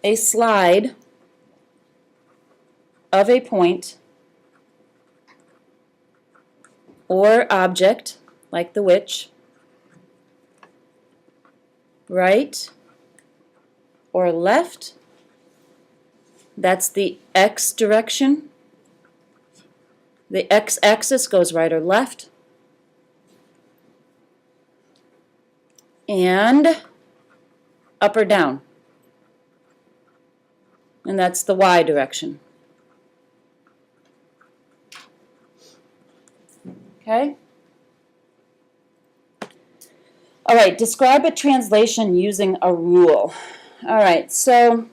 a slide of a point or object, like the witch, right or left, that's the x direction. The x-axis goes right or left, and up or down, and that's the y direction. Okay? All right, describe a translation using a rule. All right, so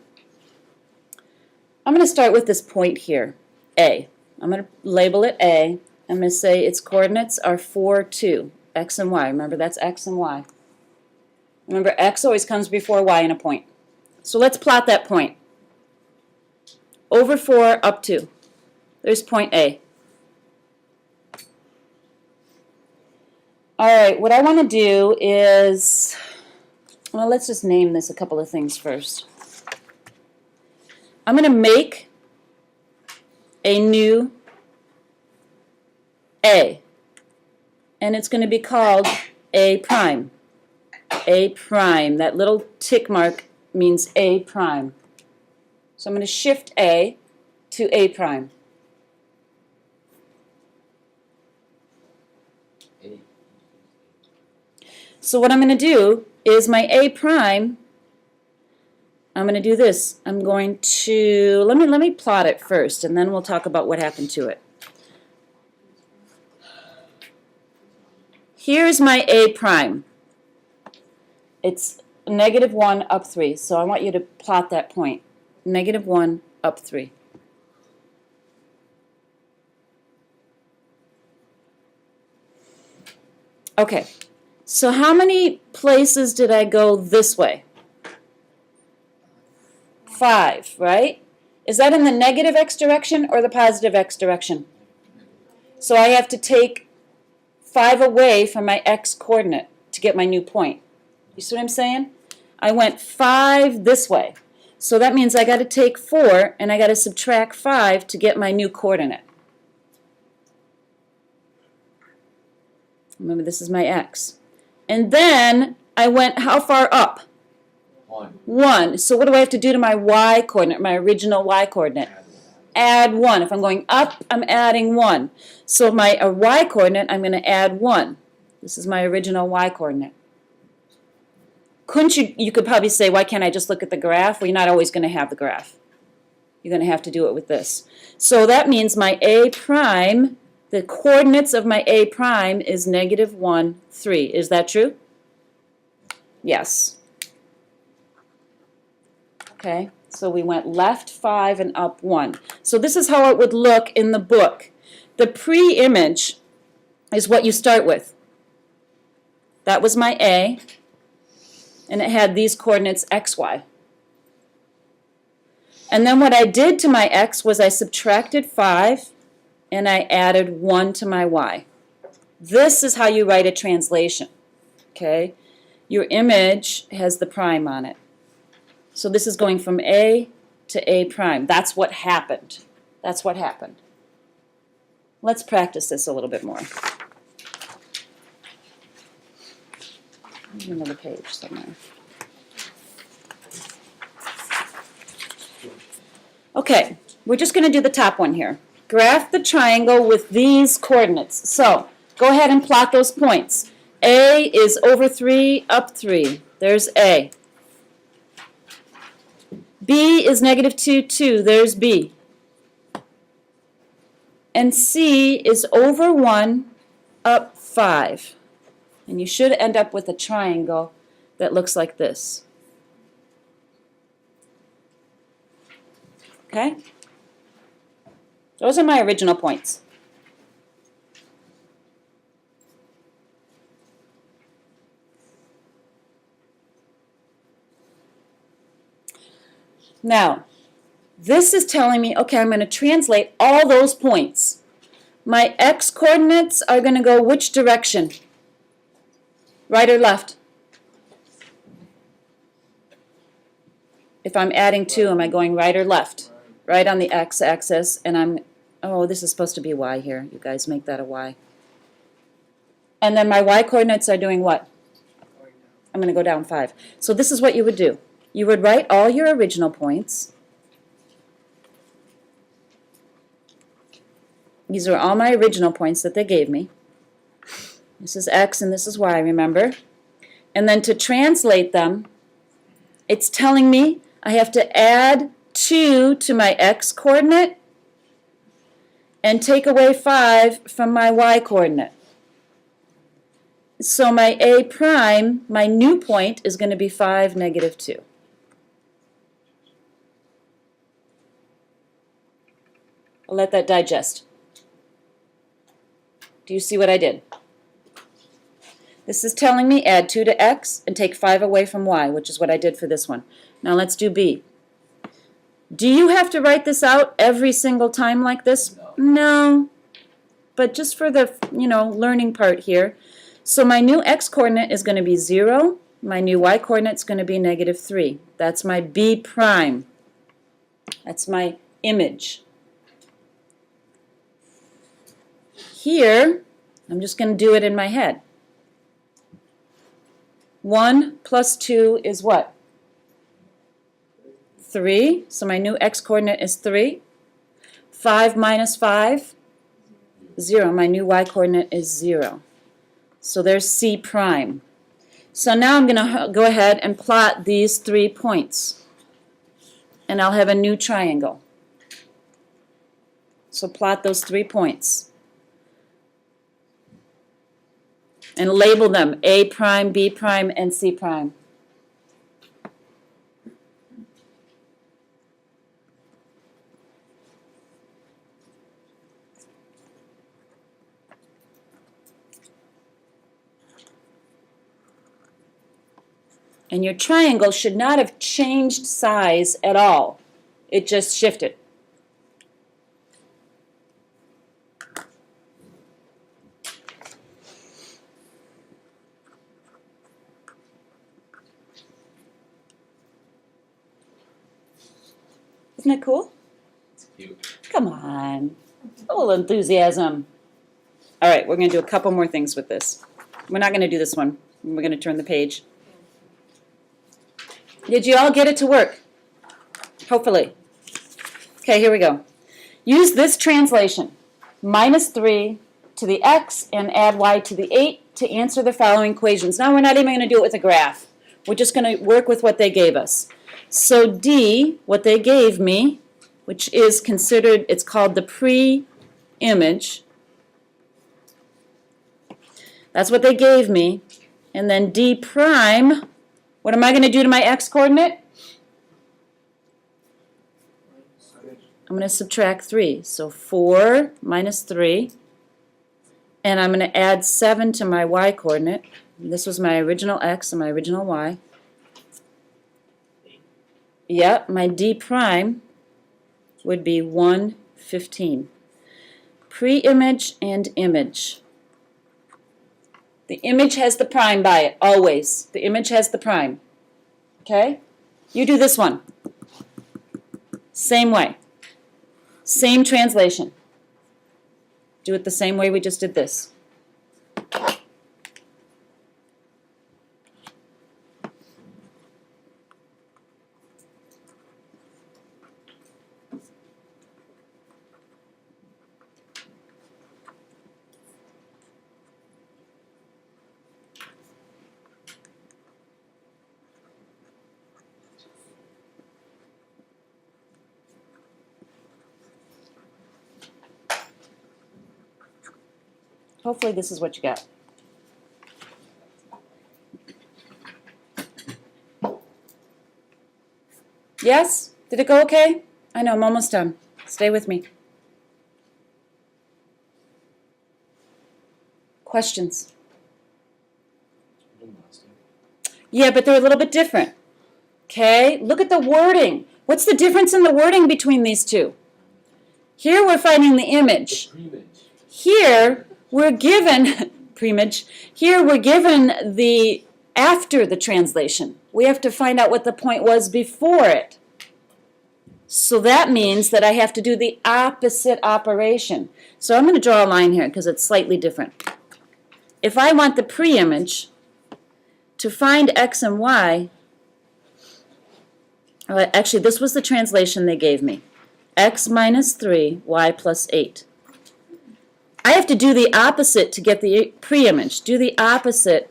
I'm going to start with this point here, A. I'm going to label it A. I'm going to say its coordinates are 4, 2, x and y. Remember, that's x and y. Remember, x always comes before y in a point. So let's plot that point. Over 4, up 2. There's point A. All right, what I want to do is, well, let's just name this a couple of things first. I'm going to make a new A, and it's going to be called A prime. A prime. That little tick mark means A prime. So I'm going to shift A to A prime. So what I'm going to do is my A prime, I'm going to do this. I'm going to, let me plot it first, and then we'll talk about what happened to it. Here's my A prime. It's -1 up 3, so I want you to plot that point. -1 up 3. Okay, so how many places did I go this way? 5, right? Is that in the negative x direction or the positive x direction? So I have to take 5 away from my x coordinate to get my new point. You see what I'm saying? I went 5 this way. So that means I got to take 4 and I got to subtract 5 to get my new coordinate. Remember, this is my x. And then I went how far up? 1. So what do I have to do to my y coordinate, my original y coordinate? Add 1. If I'm going up, I'm adding 1. So my y coordinate, I'm going to add 1. This is my original y coordinate. Couldn't you could probably say, why can't I just look at the graph? Well, you're not always going to have the graph. You're going to have to do it with this. So that means my A prime, the coordinates of my A prime is -1, 3. Is that true? Yes. Okay, so we went left 5 and up 1. So this is how it would look in the book. The pre-image is what you start with. That was my A, and it had these coordinates x, y. And then what I did to my x was I subtracted 5 and I added 1 to my y. This is how you write a translation. Okay? Your image has the prime on it. So this is going from A to A prime. That's what happened. That's what happened. Let's practice this a little bit more. There's another page somewhere. Okay, we're just going to do the top one here. Graph the triangle with these coordinates. So go ahead and plot those points. A is over 3, up 3. There's A. B is -2, 2. There's B. And C is over 1, up 5. And you should end up with a triangle that looks like this. Okay? Those are my original points. Now, this is telling me, okay, I'm going to translate all those points. My x coordinates are going to go which direction? Right or left? If I'm adding 2, am I going right or left? Right on the x-axis, and I'm, oh, this is supposed to be y here. You guys make that a y. And then my y-coordinates are doing what? I'm going to go down 5. So this is what you would do. You would write all your original points. These are all my original points that they gave me. This is x and this is y, remember? And then to translate them, it's telling me I have to add 2 to my x-coordinate and take away 5 from my y-coordinate. So my A prime, my new point, is going to be 5, negative 2. I'll let that digest. Do you see what I did? This is telling me add 2 to x and take 5 away from y, which is what I did for this one. Now let's do b. Do you have to write this out every single time like this? No. But just for the, learning part here. So my new x-coordinate is going to be 0. My new y-coordinate is going to be negative 3. That's my b prime. That's my image. Here, I'm just going to do it in my head. 1 plus 2 is what? 3. So my new x-coordinate is 3. 5 minus 5, 0. My new y-coordinate is 0. So there's C prime. So now I'm going to go ahead and plot these 3 points. And I'll have a new triangle. So plot those 3 points. And label them A prime, B prime, and C prime. And your triangle should not have changed size at all. It just shifted. Isn't that cool? It's cute. Come on. A little enthusiasm. All right, we're going to do a couple more things with this. We're not going to do this one. We're going to turn the page. Did you all get it to work? Hopefully. Okay, here we go. Use this translation, minus 3 to the x and add y to the 8 to answer the following equations. Now we're not even going to do it with a graph. We're just going to work with what they gave us. So D, what they gave me, which is considered, it's called the pre-image. That's what they gave me. And then D prime, what am I going to do to my x-coordinate? I'm going to subtract 3. So 4 minus 3. And I'm going to add 7 to my y-coordinate. This was my original x and my original y. Yep, my D prime would be 115. Pre-image and image. The image has the prime by it, always. The image has the prime. Okay? You do this one. Same way. Same translation. Do it the same way we just did this. Hopefully this is what you got. Yes? Did it go okay? I know, I'm almost done. Stay with me. Questions? Yeah, but they're a little bit different. Okay? Look at the wording. What's the difference in the wording between these two? Here we're finding the image. Here we're given pre-image. Here we're given the after the translation. We have to find out what the point was before it. So that means that I have to do the opposite operation. So I'm going to draw a line here because it's slightly different. If I want the pre-image to find x and y, actually this was the translation they gave me. X minus 3, y plus 8. I have to do the opposite to get the pre-image. Do the opposite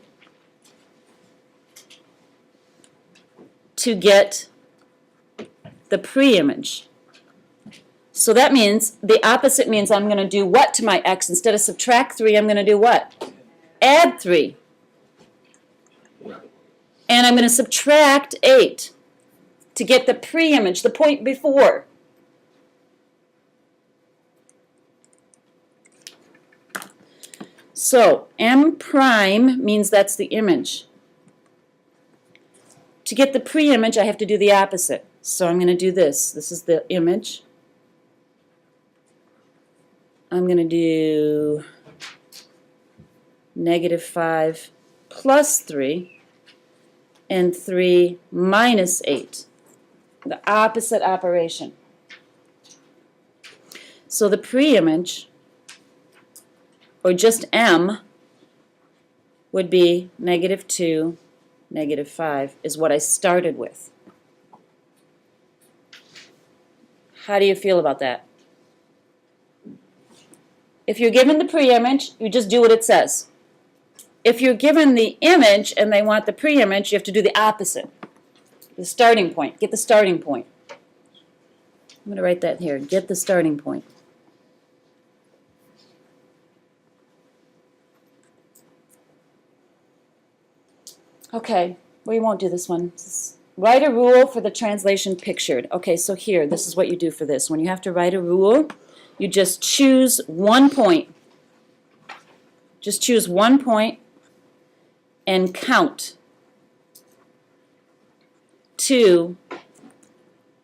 to get the pre-image. So that means, the opposite means I'm going to do what to my x? Instead of subtract 3, I'm going to do what? Add 3. And I'm going to subtract 8 to get the pre-image, the point before. So M prime means that's the image. To get the pre-image, I have to do the opposite. So I'm going to do this. This is the image. I'm going to do -5 plus 3 and 3 minus 8. The opposite operation. So the pre-image, or just M, would be -2, -5 is what I started with. How do you feel about that? If you're given the pre-image, you just do what it says. If you're given the image and they want the pre-image, you have to do the opposite. The starting point. Get the starting point. I'm going to write that here. Get the starting point. Okay, we won't do this one. Write a rule for the translation pictured. Okay, so here, this is what you do for this. When you have to write a rule, you just choose one point. Just choose one point and count to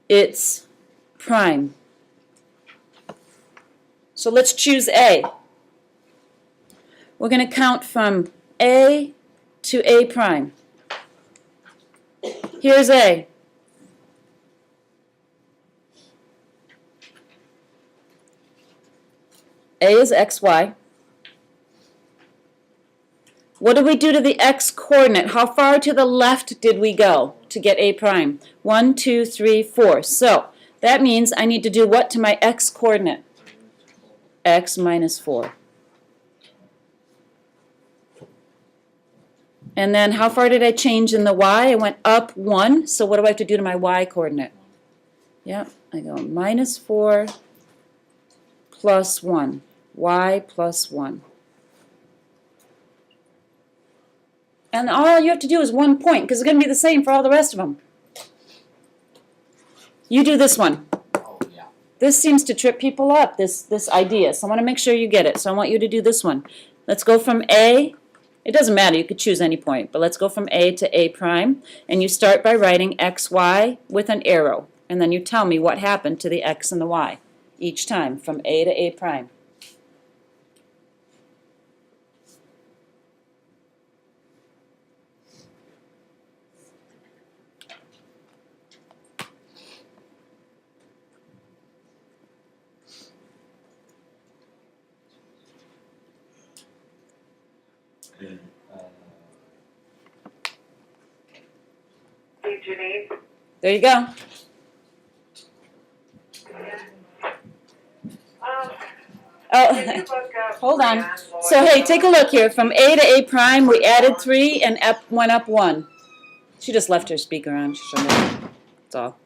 its prime. So let's choose A. We're going to count from A to A prime. Here's A. A is xy. What did we do to the x coordinate? How far to the left did we go to get A prime? 1, 2, 3, 4. So that means I need to do what to my x coordinate? X minus 4. And then how far did I change in the y? I went up 1. So what do I have to do to my y coordinate? Yep, I go -4 plus 1. Y plus 1. And all you have to do is one point, because it's going to be the same for all the rest of them. You do this one. Oh, yeah. This seems to trip people up, this idea. So I want to make sure you get it. So I want you to do this one. Let's go from A. It doesn't matter. You could choose any point. But let's go from A to A prime. And you start by writing XY with an arrow. And then you tell me what happened to the X and the Y each time from A to A prime. There you go. Oh, hold on. So hey, take a look here. From A to A prime, we added 3 and went up 1. She just left her speaker on. She shouldn't have. That's all.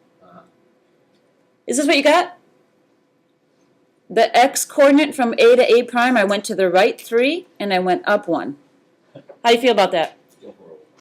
Is this what you got? The x coordinate from A to A prime, I went to the right 3 and I went up 1. How do you feel about that?